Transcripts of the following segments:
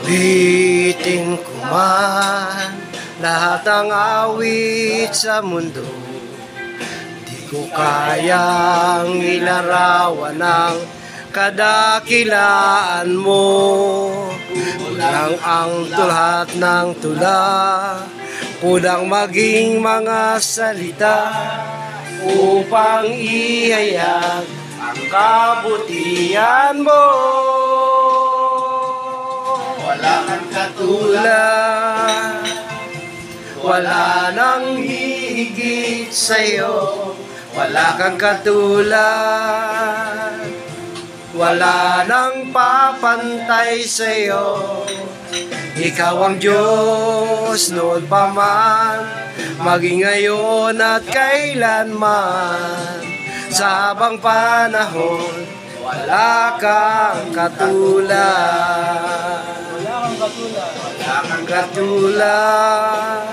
Biting ko man lahat ang awit sa mundo, di ko kayang ilarawan ang kadakilaan mo. Kulang ang tulad ng tula, kulang maging mga salita upang ihayag ang kabutihan mo. Wala kang katulad, wala nang hihigit sa'yo. Wala kang katulad, wala nang papantay sa'yo. Ikaw ang Diyos noon pa man, maging ngayon at kailanman. Sa habang panahon, wala kang katulad. Wala kang katulad,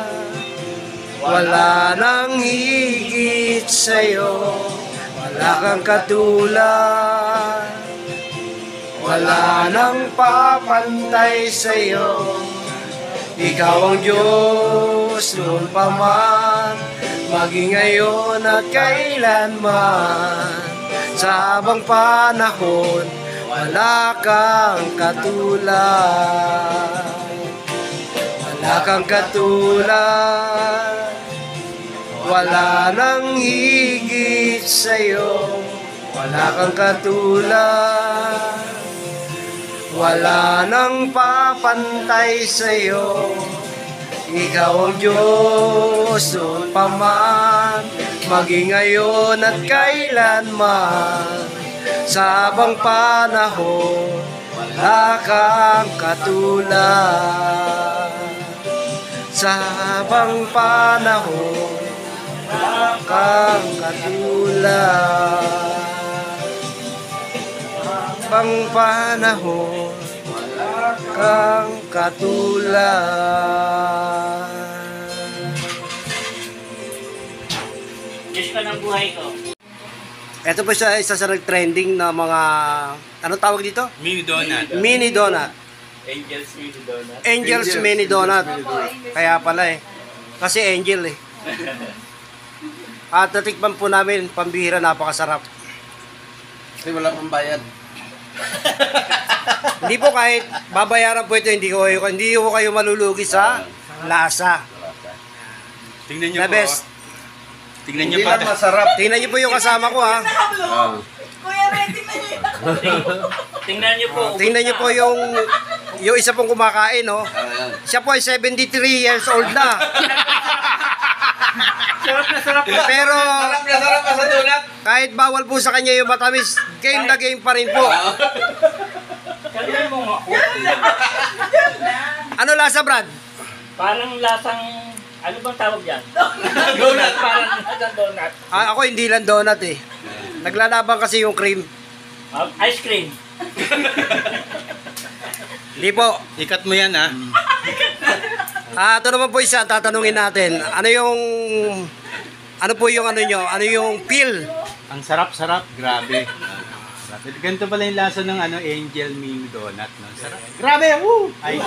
wala nang higit sa'yo. Wala kang katulad, wala nang papantay sa'yo. Ikaw ang Diyos noon pa man, maging ngayon at kailanman. Sa habang panahon, wala kang katulad. Wala kang katulad, wala nang higit sa'yo. Wala kang katulad, wala nang papantay sa'yo. Ikaw ang Diyos noon pa man, maging ngayon at kailanman. Sa habang panahon, wala kang katulad. Sa habang panahon, wala kang katulad. Habang panahon, wala kang katulad. Diyos ka ng buhay ko. Ito po siya, isa sa nag-trending na mga, anong tawag dito? Mini donut. Mini donut. Angel's Mini Donut. Angel's Mini Donut. Kaya pala eh. Kasi angel eh. At natikman po namin, pambihira, napakasarap. Kasi wala pang bayad. Hindi po, kahit babayaran po ito, hindi ko kayo malulugi sa lasa. Tingnan niyo The po. best. Tingnan niyo Hindi po. lang masarap. Tingnan niyo po yung kasama ko ha. Kuya, ready na yun. Tingnan niyo po. Tingnan niyo po yung isa pong kumakain, oh. Ayan. Siya po ay 73 years old na. Sarap na sarap. Pero Sarap na sarap ka sa donut. kahit bawal po sa kanya yung matamis, game na game pa rin po. Kalimutan mo nga. Ano lasa, Brad? Parang lasang, ano bang tawag yan? Donut. Parang lasang donut. Ako hindi lang donut eh. Naglalaban kasi yung cream. Ice cream. Hindi po. Ikat mo yan ha. Ito naman po isa, tatanungin natin. Ano po yung ano nyo? Ano yung feel? Ang sarap-sarap. Grabe. Grabe. Ganito pala yung lasa ng Angel Mini Donut. No? Sarap. Grabe! Woo! Ay,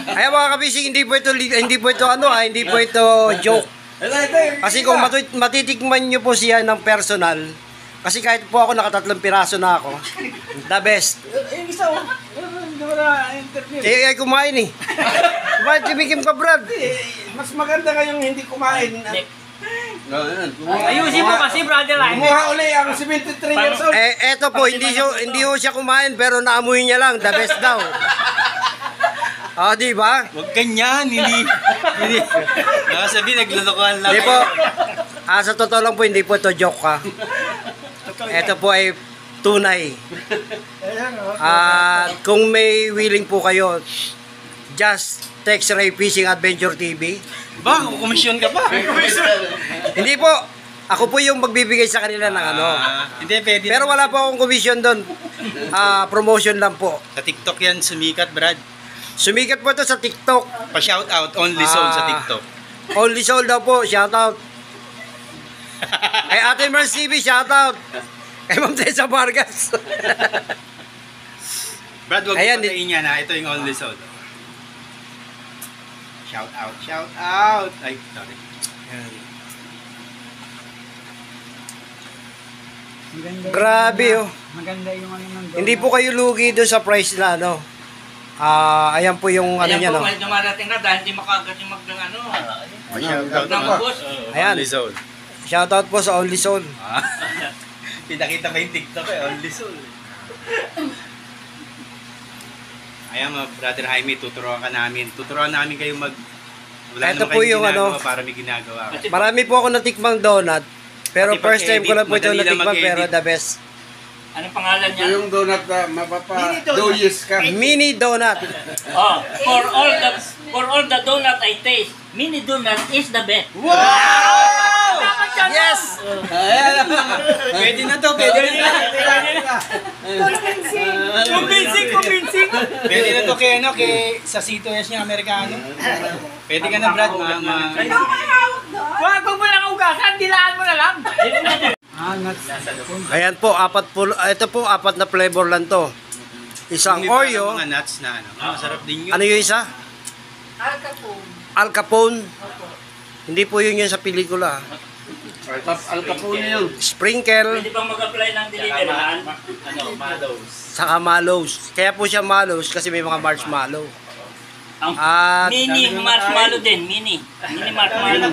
Ay mga kabising, hindi po ito joke. Kasi kung matitikman nyo po siya ng personal, kasi kahit po ako nakatatlong piraso na ako, the best. Yung isa, hindi mo na interview. Ay kumain eh. Kumain, timikim ka, Brad. Mas maganda kayong hindi kumain. Ayusin mo kasi, brother Jaime. Kumuha uli ang 73 years old. Eto po, hindi ho siya kumain pero naamoy niya lang, the best daw. Ah, di ba? Huwag ganyan, hindi. Nakasabi, naglulukuhan lang. Hindi po. Sa totoo lang po, hindi po ito joke ha. Ito po ay tunay. At kung may willing po kayo, just text Ray Fishing Adventure TV. Ba, kukomisyon ka pa. Hindi po. Ako po yung magbibigay sa kanila ng ano. Hindi, pwede. Pero wala po akong commission doon. Promotion lang po. Sa TikTok yan, sumikat, Brad. Sumikat po ito sa TikTok. Pa-shoutout, only sold sa TikTok. Only sold daw po. Shoutout. Kay Ate Mercy B, shoutout. Kay Ma'am Tessa Vargas. Brad, wag Ayan, mo patayin niya na. Ito yung only sold. Shout out, shout out. Ay, sorry. Grabe oh. Maganda yung ano ng Hindi po kayo lugi doon sa price na ano. Ayan po yung ano Ayan niya po, no. may dumarating na dahil hindi makagat yung mag ng ano. Pa-shoutout Ng mo. boss. Ayan. Only sold. Shoutout po sa Only Soul. Pinakita pa yung TikTok eh, only sold. Ayan mga brother Jaime, tuturuan ka namin. Tuturuan namin kayo wala Ito naman po kayong yung ginagawa ano. para may ginagawa. Marami po ako natikmang donut. Pero Pati pag first time ko lang po ito edit, madali lang natikman pero mag-edit. the best. Anong pangalan niya? Ito yung donut na mapapa-doyes ka. Mini donut. Oh, for all the donut I taste, mini donut is the best. Yes! Pwede na to, pwede na. Convincing. Pwede na to kay sa C2S niya, Amerikano. Pwede ka na Brad, Wag mo lang ugasan, dilaan mo na lang. Ayan po, ito po, 4 na flavor lang to. Isang Oreo. Mga nuts na ano. Masarap din yun. Ano yung isa? Al Capone. Hindi po yun sa pelikula. Al Capone yun. Sprinkle, Pwede bang mag-apply ng deliveryhan? saka mallows. Kaya po siya mallows kasi may mga marshmallow. Ang At mini marshmallow din, mini marshmallow.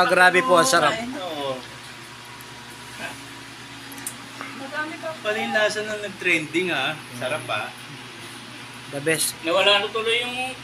grabe po, ang sarap. Pala yung lasa na nag-trending ha. Sarap ha. The best. Nawala na tuloy yung